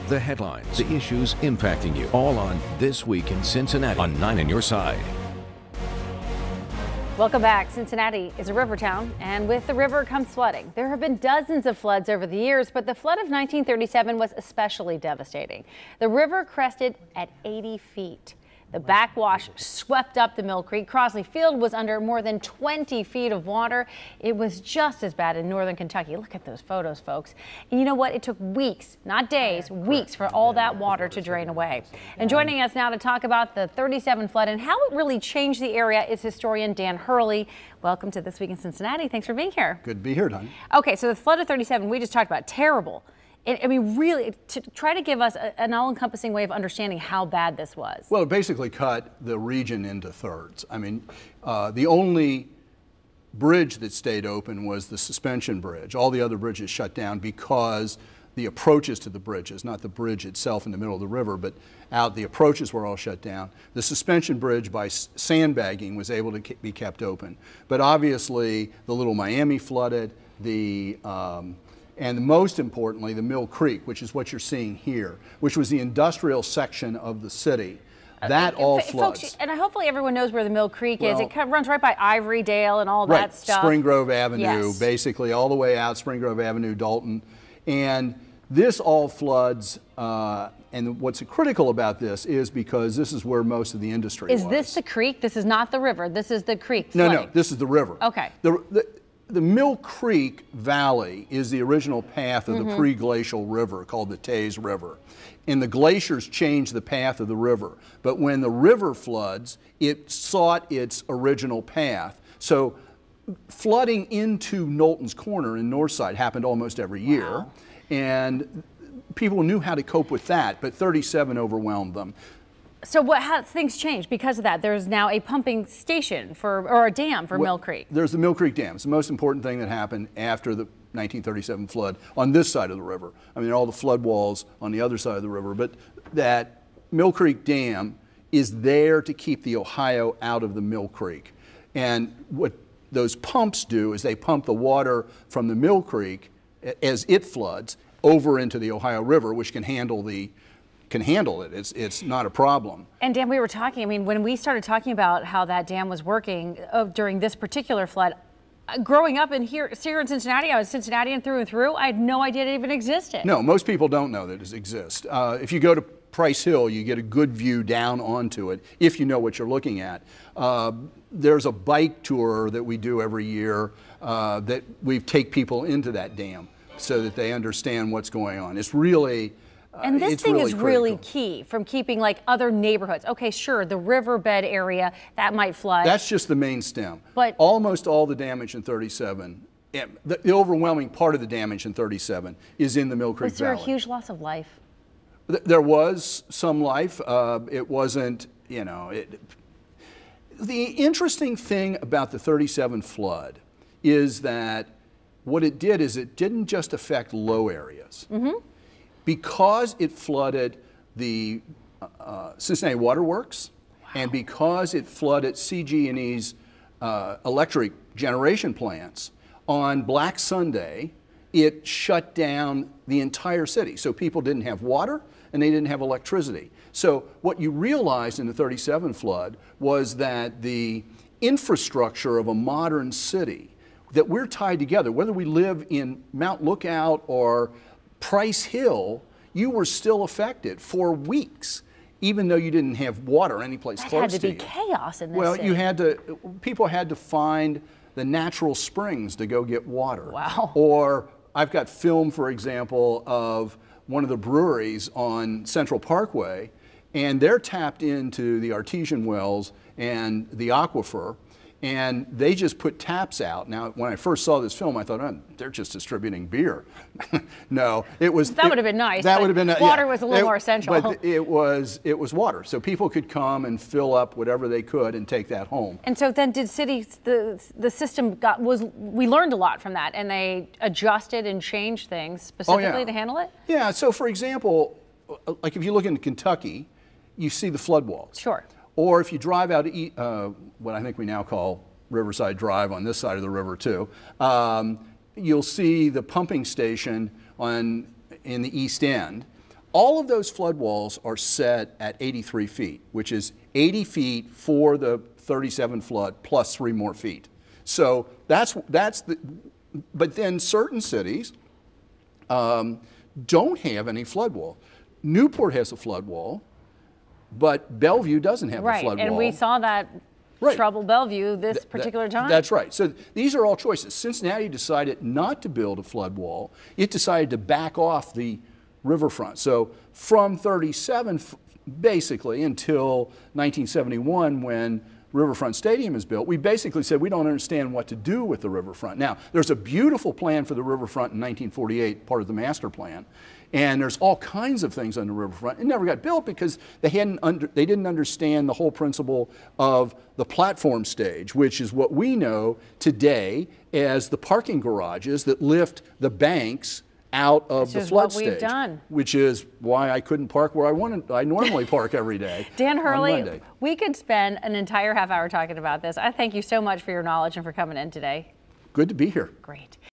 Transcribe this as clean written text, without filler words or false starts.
The headlines, the issues impacting you, all on This Week in Cincinnati on 9 on Your Side. Welcome back. Cincinnati is a river town, and with the river comes flooding. There have been dozens of floods over the years, but the flood of 1937 was especially devastating. The river crested at 80 feet. The backwash swept up the Mill Creek. Crosley Field was under more than 20 feet of water. It was just as bad in northern Kentucky. Look at those photos, folks. And you know what? It took weeks, not days, weeks for all that water to drain away. And joining us now to talk about the 37 flood and how it really changed the area is historian Dan Hurley. Welcome to This Week in Cincinnati. Thanks for being here. Good to be here, Donnie. Okay, so the flood of 37 we just talked about, terrible. I mean, really, to try to give us an all-encompassing way of understanding how bad this was. Well, it basically cut the region into thirds. I mean, the only bridge that stayed open was the suspension bridge. All the other bridges shut down because the approaches to the bridges, not the bridge itself in the middle of the river, but out the approaches were all shut down. The suspension bridge, by sandbagging, was able to be kept open. But obviously, the Little Miami flooded, and most importantly, the Mill Creek, which is what you're seeing here, which was the industrial section of the city. That all floods. Folks, and hopefully everyone knows where the Mill Creek is. It kind of runs right by Ivory Dale and all that stuff. Spring Grove Avenue, yes. Basically all the way out Spring Grove Avenue, Dalton. And this all floods, and what's critical about this is because this is where most of the industry was. Is this the creek? This is not the river. This is the creek flooding. No, this is the river. Okay. The Mill Creek Valley is the original path of the pre-glacial river called the Taze River. And the glaciers changed the path of the river. But when the river floods, it sought its original path. So flooding into Knowlton's Corner in Northside happened almost every year. And people knew how to cope with that, but 37 overwhelmed them. So how things changed because of that? There's now a pumping station or a dam for Mill Creek. There's the Mill Creek Dam. It's the most important thing that happened after the 1937 flood on this side of the river. I mean, all the flood walls on the other side of the river, but that Mill Creek Dam is there to keep the Ohio out of the Mill Creek. And what those pumps do is they pump the water from the Mill Creek as it floods over into the Ohio River, which can handle it. It's not a problem. And Dan, we were talking, I mean, when we started talking about how that dam was working during this particular flood, growing up here in Cincinnati, I was Cincinnatian through and through. I had no idea it even existed. No, most people don't know that it exists. If you go to Price Hill, you get a good view down onto it if you know what you're looking at. There's a bike tour that we do every year that we take people into that dam so that they understand what's going on. It's really and this thing is really key from keeping like other neighborhoods. Okay, sure, the riverbed area, that might flood. That's just the main stem. But almost all the damage in 37, the overwhelming part of the damage in 37 is in the Mill Creek Valley. Was there a huge loss of life? There was some life. It wasn't, you know, the interesting thing about the 37 flood is that what it did is it didn't just affect low areas. Because it flooded the Cincinnati Waterworks, and because it flooded CG&E's electric generation plants, on Black Sunday, it shut down the entire city. So people didn't have water and they didn't have electricity. So what you realized in the 37 flood was that the infrastructure of a modern city, that we're tied together, whether we live in Mount Lookout or Price Hill, you were still affected for weeks, even though you didn't have water anyplace close to you. That had to be chaos in this city. People had to find the natural springs to go get water. Wow. Or I've got film, for example, of one of the breweries on Central Parkway, and they're tapped into the artesian wells and the aquifer, and they just put taps out. Now, when I first saw this film, I thought, oh, they're just distributing beer. No, it was. That would have been nice. That would have been. Water was a little more essential. But it was water, so people could come and fill up whatever they could and take that home. And so then, did cities, the system we learned a lot from that, and they adjusted and changed things specifically to handle it. Yeah. So, for example, like if you look into Kentucky, you see the flood walls. Sure. Or if you drive out to what I think we now call Riverside Drive on this side of the river too, you'll see the pumping station in the East End. all of those flood walls are set at 83 feet, which is 80 feet for the 37 flood plus 3 more feet. So that's the, but then certain cities don't have any flood wall. Newport has a flood wall, but Bellevue doesn't have a flood wall. Right, and we saw that trouble Bellevue this particular time. That's right. So these are all choices. Cincinnati decided not to build a flood wall. It decided to back off the riverfront. So from 37 basically until 1971, when Riverfront Stadium is built, we basically said we don't understand what to do with the riverfront. Now, there's a beautiful plan for the riverfront in 1948, part of the master plan, and there's all kinds of things on the riverfront. It never got built because they didn't understand the whole principle of the platform stage, which is what we know today as the parking garages that lift the banks out of the flood stage, which is why I couldn't park where I normally park every day. Dan Hurley, we could spend an entire half hour talking about this. I thank you so much for your knowledge and for coming in today. Good to be here. Great.